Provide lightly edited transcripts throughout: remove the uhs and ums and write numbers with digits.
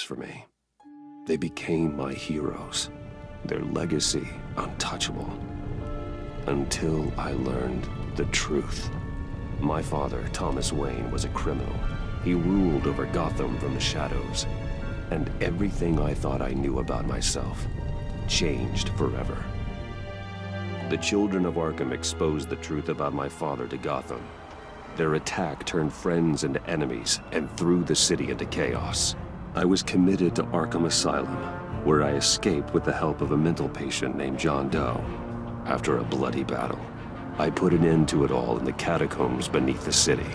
for me. They became my heroes, their legacy untouchable. Until I learned the truth. My father, Thomas Wayne, was a criminal. He ruled over Gotham from the shadows. And everything I thought I knew about myself changed forever. The children of Arkham exposed the truth about my father to Gotham. Their attack turned friends into enemies and threw the city into chaos. I was committed to Arkham Asylum, where I escaped with the help of a mental patient named John Doe. After a bloody battle, I put an end to it all in the catacombs beneath the city.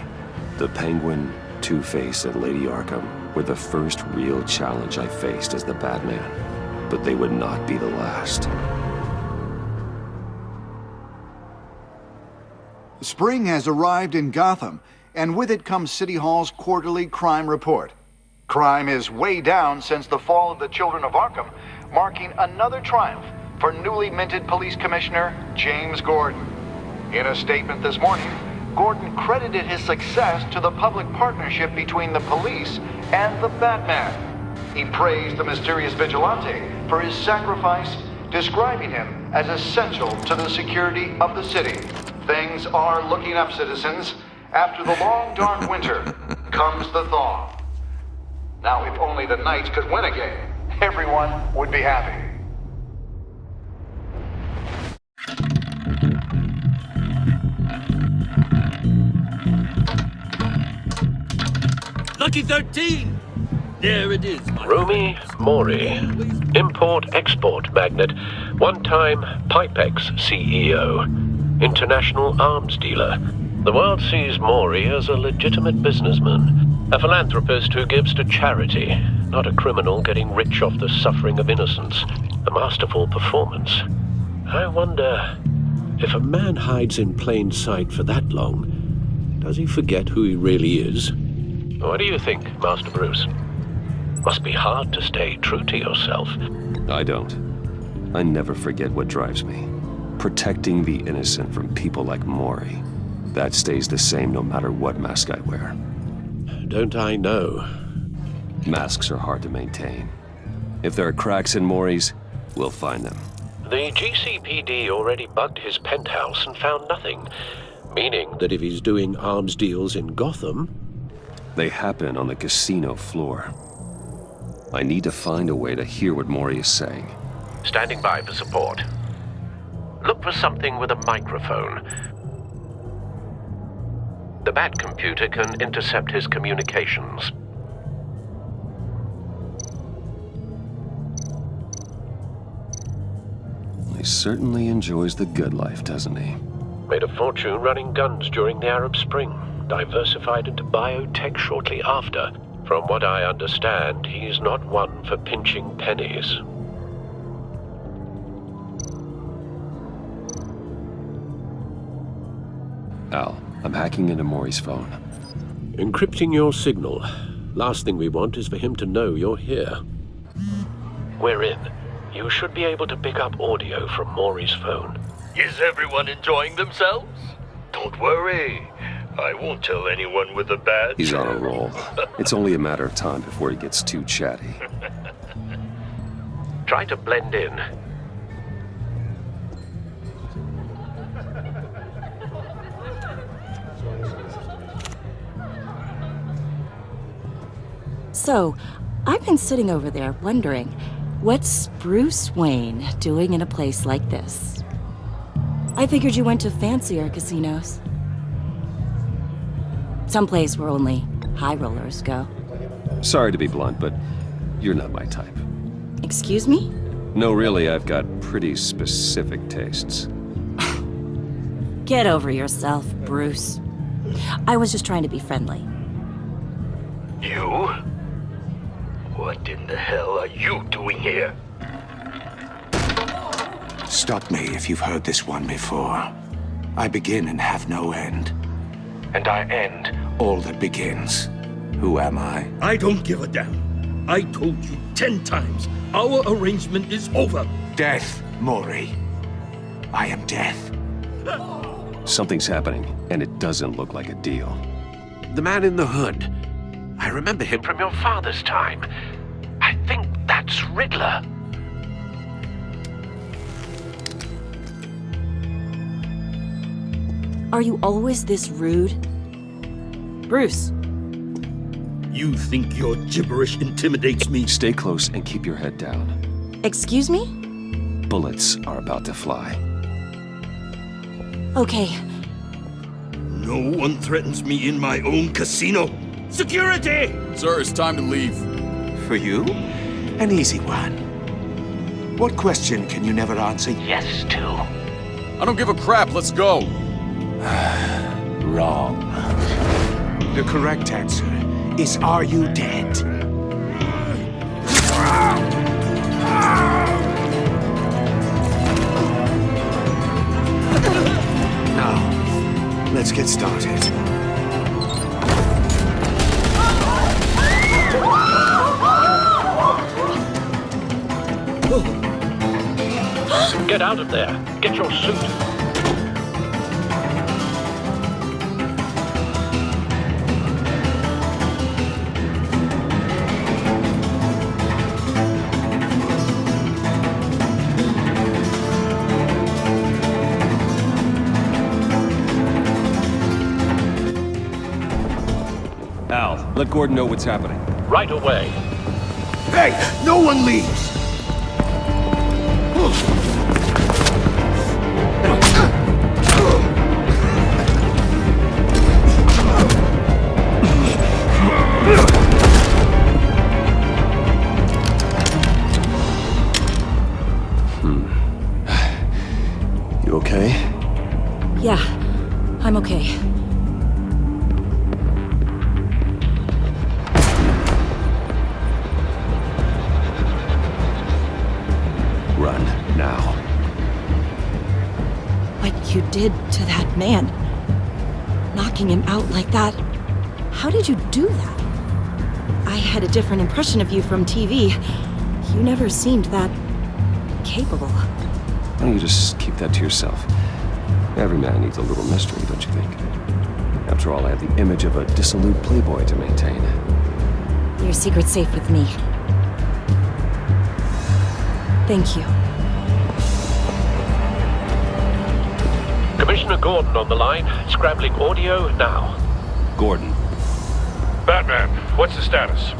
The Penguin, Two-Face, and Lady Arkham were the first real challenge I faced as the Batman, but they would not be the last. Spring has arrived in Gotham, and with it comes City Hall's quarterly crime report. Crime is way down since the fall of the Children of Arkham, marking another triumph for newly minted Police Commissioner James Gordon. In a statement this morning, Gordon credited his success to the public partnership between the police and the Batman. He praised the mysterious vigilante for his sacrifice, describing him as essential to the security of the city. Things are looking up, citizens. After the long, dark winter comes the thaw. Now, if only the Knights could win again, everyone would be happy. Lucky 13! There it is, my Rumi friends. Mori, import-export magnate, one-time Pipex CEO, international arms dealer. The world sees Mori as a legitimate businessman, a philanthropist who gives to charity, not a criminal getting rich off the suffering of innocence. A masterful performance. I wonder, if a man hides in plain sight for that long, does he forget who he really is? What do you think, Master Bruce? Must be hard to stay true to yourself. I don't. I never forget what drives me. Protecting the innocent from people like Mori. That stays the same no matter what mask I wear. Don't I know? Masks are hard to maintain. If there are cracks in Mori's, we'll find them. The GCPD already bugged his penthouse and found nothing, meaning that if he's doing arms deals in Gotham... They happen on the casino floor. I need to find a way to hear what Mori is saying. Standing by for support. Look for something with a microphone. The Bat computer can intercept his communications. He certainly enjoys the good life, doesn't he? Made a fortune running guns during the Arab Spring. Diversified into biotech shortly after. From what I understand, he's not one for pinching pennies. Al, I'm hacking into Mori's phone. Encrypting your signal. Last thing we want is for him to know you're here. We're in. You should be able to pick up audio from Mori's phone. Is everyone enjoying themselves? Don't worry. I won't tell anyone with a badge. He's on a roll. It's only a matter of time before he gets too chatty. Try to blend in. So, I've been sitting over there wondering, what's Bruce Wayne doing in a place like this? I figured you went to fancier casinos. Someplace where only high rollers go. Sorry to be blunt, but you're not my type. Excuse me? No, really, I've got pretty specific tastes. Get over yourself, Bruce. I was just trying to be friendly. You? What in the hell are you doing here? Stop me if you've heard this one before. I begin and have no end. And I end all that begins. Who am I? I don't give a damn. I told you 10 times. Our arrangement is over. Death, Mori. I am death. Something's happening, and it doesn't look like a deal. The man in the hood. I remember him from your father's time. Riddler. Are you always this rude? Bruce. You think your gibberish intimidates me? Stay close and keep your head down. Excuse me? Bullets are about to fly. Okay. No one threatens me in my own casino. Security! Sir, it's time to leave. For you? An easy one. What question can you never answer yes to? I don't give a crap, let's go. Wrong. The correct answer is, are you dead? Now, let's get started. Get out of there. Get your suit. Al, let Gordon know what's happening. Right away. Hey, no one leaves! You okay? Yeah, I'm okay. Run, now. What you did to that man, knocking him out like that, how did you do that? I had a different impression of you from TV. You never seemed that capable. Why don't you just keep that to yourself? Every man needs a little mystery, don't you think? After all, I have the image of a dissolute playboy to maintain. Your secret's safe with me. Thank you. Commissioner Gordon on the line. Scrambling audio now. Gordon. Batman, what's the status?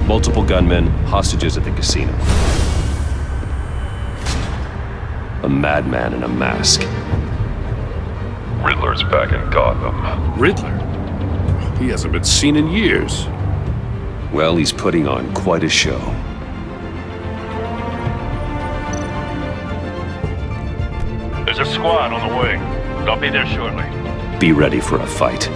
Multiple gunmen, hostages at the casino. A madman in a mask. Riddler's back in Gotham. Riddler? He hasn't been seen in years. Well, he's putting on quite a show. There's a squad on the way. They'll be there shortly. Be ready for a fight.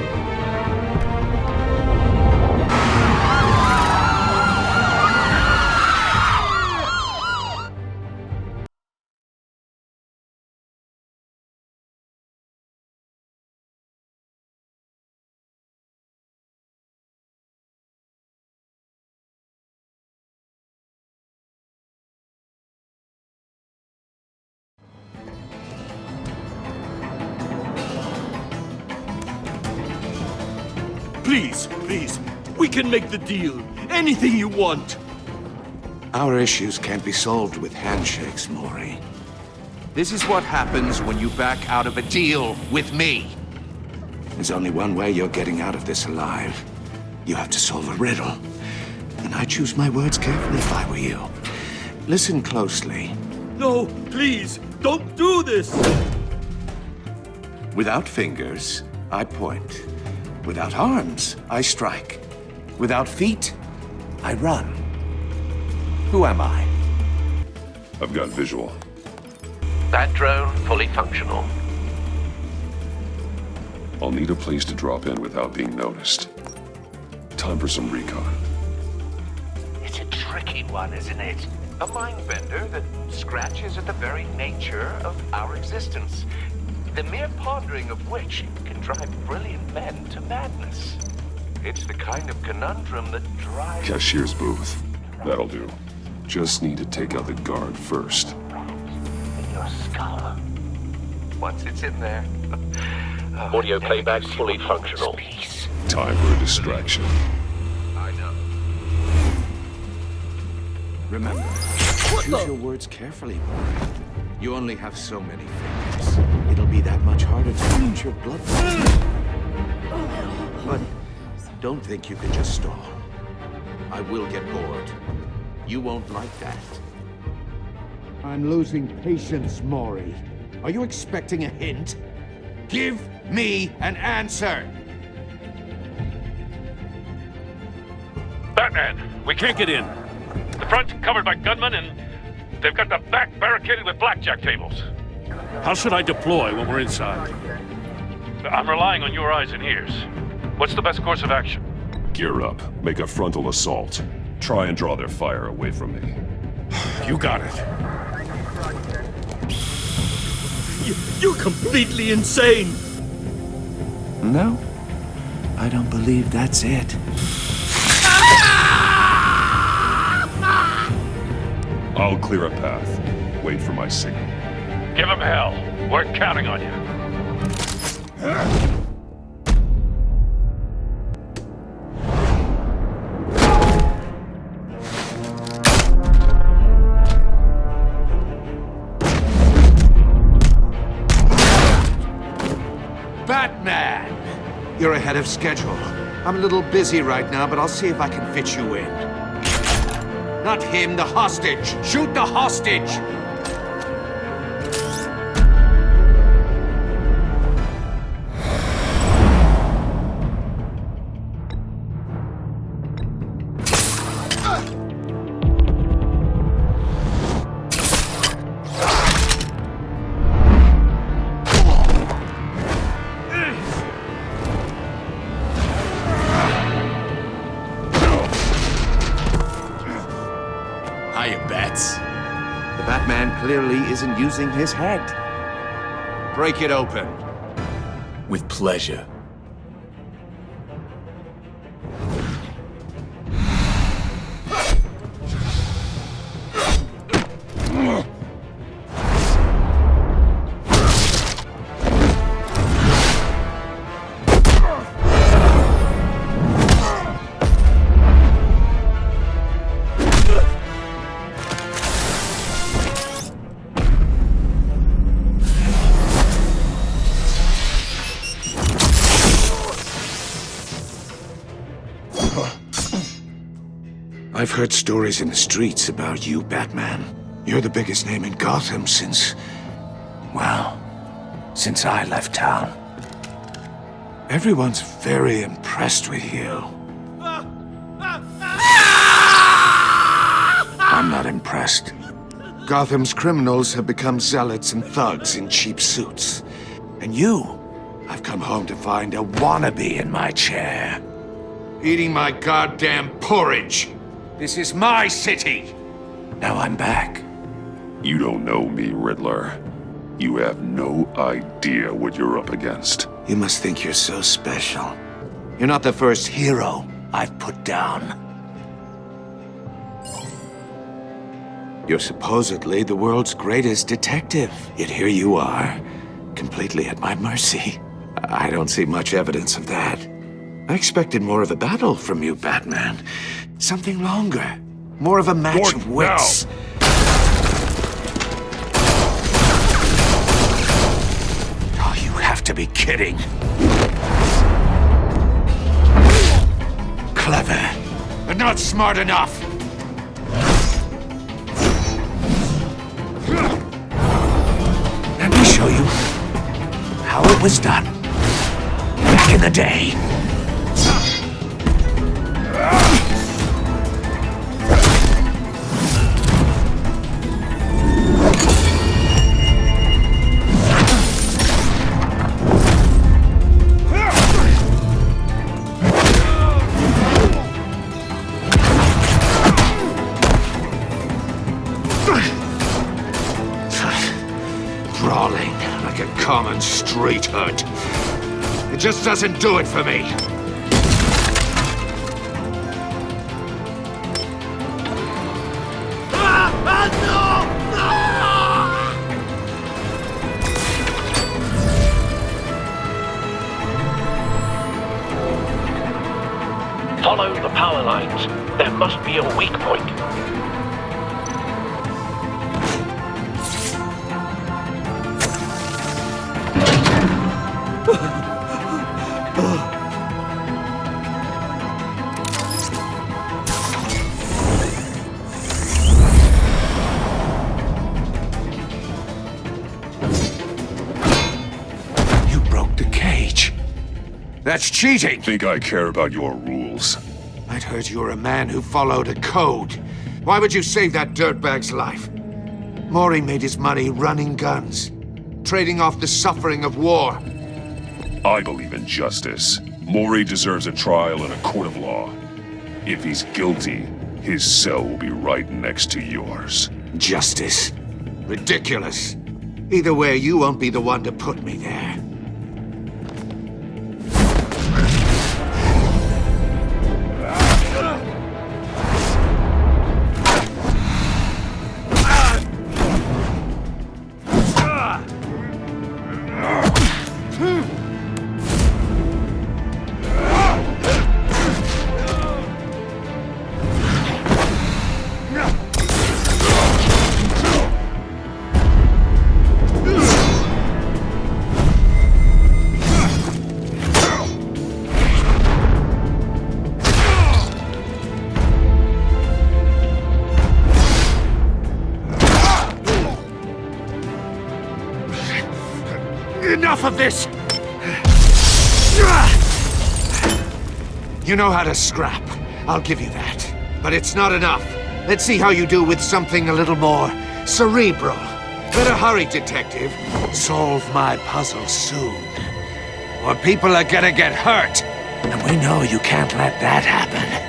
Please, please, we can make the deal. Anything you want. Our issues can't be solved with handshakes, Maury. This is what happens when you back out of a deal with me. There's only one way you're getting out of this alive. You have to solve a riddle. And I choose my words carefully if I were you. Listen closely. No, please, don't do this. Without fingers, I point. Without arms, I strike. Without feet, I run. Who am I? I've got visual. That drone fully functional. I'll need a place to drop in without being noticed. Time for some recon. It's a tricky one, isn't it? A mind bender that scratches at the very nature of our existence. The mere pondering of which can drive brilliant men to madness. It's the kind of conundrum that drives... Cashier's booth. That'll do. Just need to take out the guard first. In your skull. once it's in there... Audio playback fully functional. Peace. Time for a distraction. I know. Remember, choose your words carefully, boy. You only have so many fingers. It'll be that much harder to reach your blood. But don't think you can just stall. I will get bored. You won't like that. I'm losing patience, Maury. Are you expecting a hint? Give me an answer! Batman, we can't get in. The front's covered by gunmen and they've got the back barricaded with blackjack tables. How should I deploy when we're inside? I'm relying on your eyes and ears. What's the best course of action? Gear up. Make a frontal assault. Try and draw their fire away from me. You got it. You're completely insane! No, I don't believe that's it. I'll clear a path. Wait for my signal. Give him hell. We're counting on you. Batman! You're ahead of schedule. I'm a little busy right now, but I'll see if I can fit you in. Not him, the hostage! Shoot the hostage! The Batman clearly isn't using his head. Break it open. With pleasure. I've heard stories in the streets about you, Batman. You're the biggest name in Gotham since I left town. Everyone's very impressed with you. I'm not impressed. Gotham's criminals have become zealots and thugs in cheap suits. And you, I've come home to find a wannabe in my chair. Eating my goddamn porridge. This is my city. Now I'm back. You don't know me, Riddler. You have no idea what you're up against. You must think you're so special. You're not the first hero I've put down. You're supposedly the world's greatest detective. Yet here you are, completely at my mercy. I don't see much evidence of that. I expected more of a battle from you, Batman. Something longer. More of a match of wits. Oh, you have to be kidding. Clever, but not smart enough. Let me show you how it was done back in the day. Brawling like a common street hood. It just doesn't do it for me. Follow the power lines. There must be a weak point. You broke the cage. That's cheating! Think I care about your rules? I'd heard you were a man who followed a code. Why would you save that dirtbag's life? Maury made his money running guns, trading off the suffering of war. I believe in justice. Maury deserves a trial in a court of law. If he's guilty, his cell will be right next to yours. Justice? Ridiculous. Either way, you won't be the one to put me there. Enough of this! You know how to scrap. I'll give you that. But it's not enough. Let's see how you do with something a little more cerebral. Better hurry, detective. Solve my puzzle soon. Or people are gonna get hurt. And we know you can't let that happen.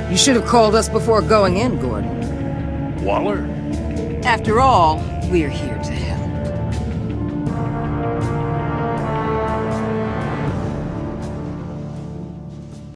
You should have called us before going in, Gordon. Waller? After all, we're here to help.